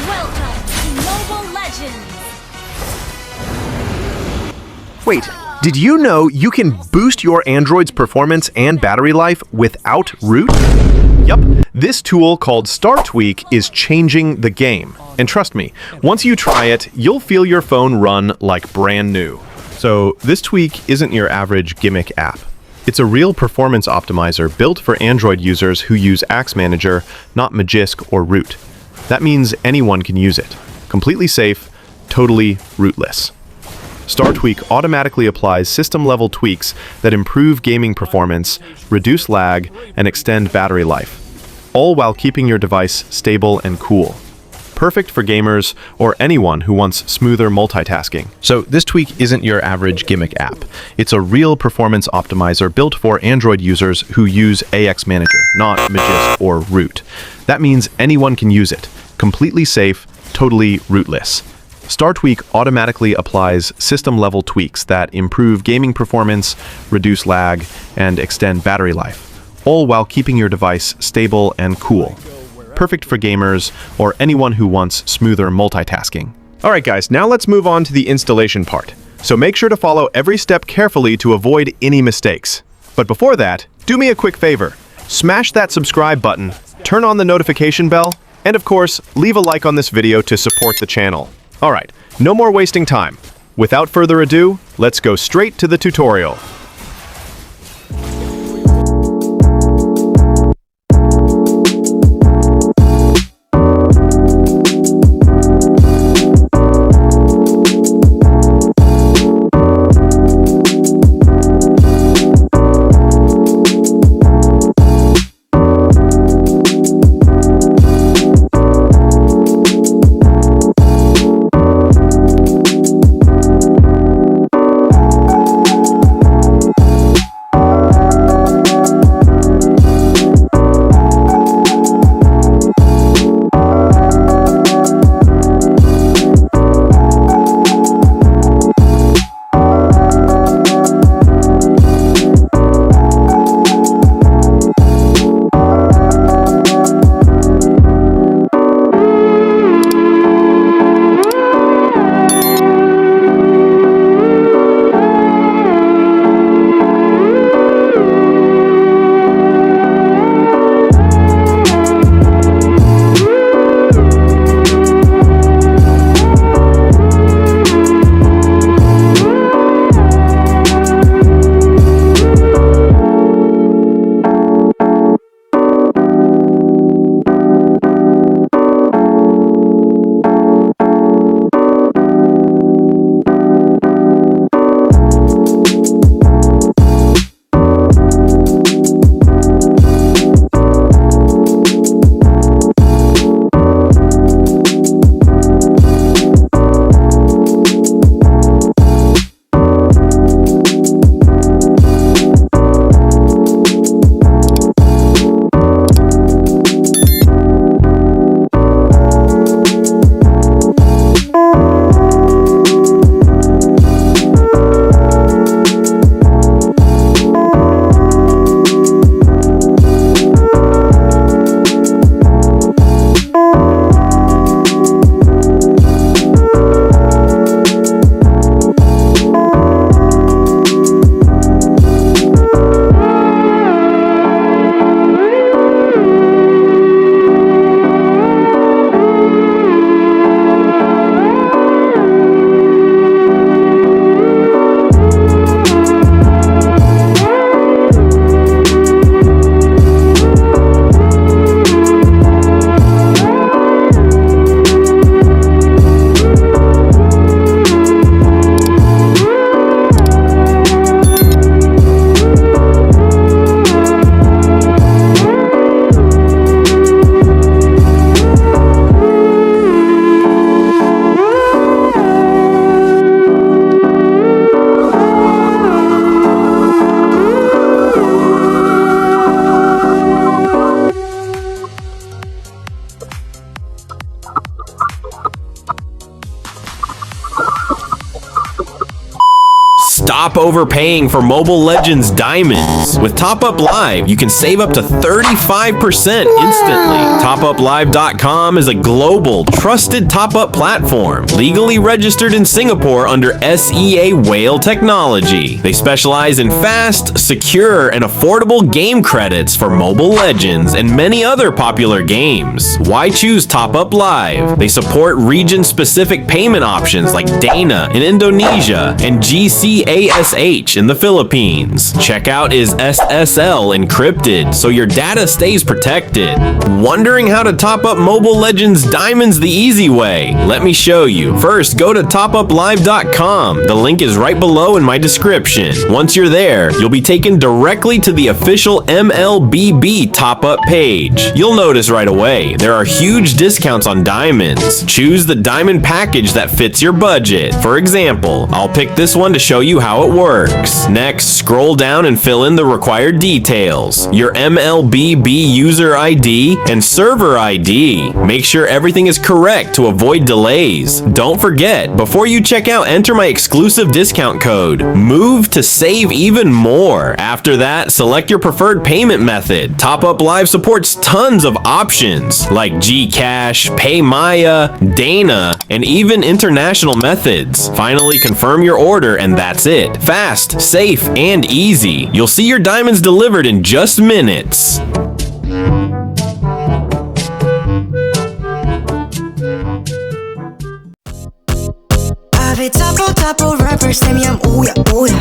Welcome to Mobile Legends! Wait, did you know you can boost your Android's performance and battery life without root? Yup, this tool called StarTweak is changing the game. And trust me, once you try it, you'll feel your phone run like brand new. So this tweak isn't your average gimmick app. It's a real performance optimizer built for Android users who use AxManager, not Magisk or root. That means anyone can use it. Completely safe, totally rootless. StarTweak automatically applies system-level tweaks that improve gaming performance, reduce lag, and extend battery life, all while keeping your device stable and cool. Perfect for gamers or anyone who wants smoother multitasking. So this tweak isn't your average gimmick app. It's a real performance optimizer built for Android users who use AxManager, not Magisk or root. That means anyone can use it. Completely safe, totally rootless. StarTweak automatically applies system-level tweaks that improve gaming performance, reduce lag, and extend battery life, all while keeping your device stable and cool. Perfect for gamers or anyone who wants smoother multitasking. Alright guys, now let's move on to the installation part. So make sure to follow every step carefully to avoid any mistakes. But before that, do me a quick favor. Smash that subscribe button, turn on the notification bell, and of course, leave a like on this video to support the channel. Alright, no more wasting time. Without further ado, let's go straight to the tutorial. Stop overpaying for Mobile Legends diamonds. With TopUp Live, you can save up to 35% instantly. TopUpLive.com is a global, trusted top-up platform, legally registered in Singapore under SEA Whale technology. They specialize in fast, secure, and affordable game credits for Mobile Legends and many other popular games. Why choose TopUp Live? They support region-specific payment options like Dana in Indonesia and GCash in the Philippines. Checkout is SSL encrypted, so your data stays protected. Wondering how to top up Mobile Legends diamonds the easy way? Let me show you. First, go to topuplive.com. The link is right below in my description. Once you're there, you'll be taken directly to the official MLBB top-up page. You'll notice right away, there are huge discounts on diamonds. Choose the diamond package that fits your budget. For example, I'll pick this one to show you how it works. Next, scroll down and fill in the required details. Your MLBB user ID and server ID. Make sure everything is correct to avoid delays. Don't forget, before you check out, enter my exclusive discount code, MOVE, to save even more. After that, select your preferred payment method. TopUp Live supports tons of options like GCash, PayMaya, Dana, and even international methods. Finally, confirm your order and that's it. Fast, safe, and easy. You'll see your diamonds delivered in just minutes. Double rappers 되면 우야 우야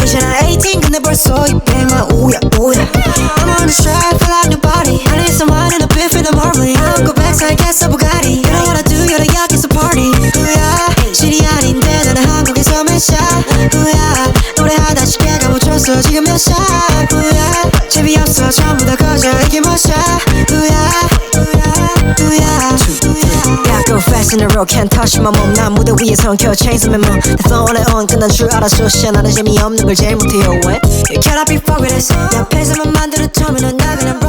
이제 난 18 근데 벌써 200만 우야 우야 I'm on the track feel like nobody I need someone in a bit for the morning I don't go back so I guess a Bugatti You know what I do you're the 여기서 party 우야 실이 아닌데 나는 한국에서 몇 샷 우야 노래하다 쉽게 가묻혔어 지금 몇 샷 우야 재미없어 전부 다 꺼져 이게 몇 샷 우야 우야 Yeah, go fast in the road, can't touch my mom 난 무대 위에 성켜 chains on my mom The flow on and on 끝난 줄 알았어 씨 나는 재미없는 걸 제일 못해요 What? You cannot be fucked with this 내 앞에서만 만들어 터면 넌 나그냥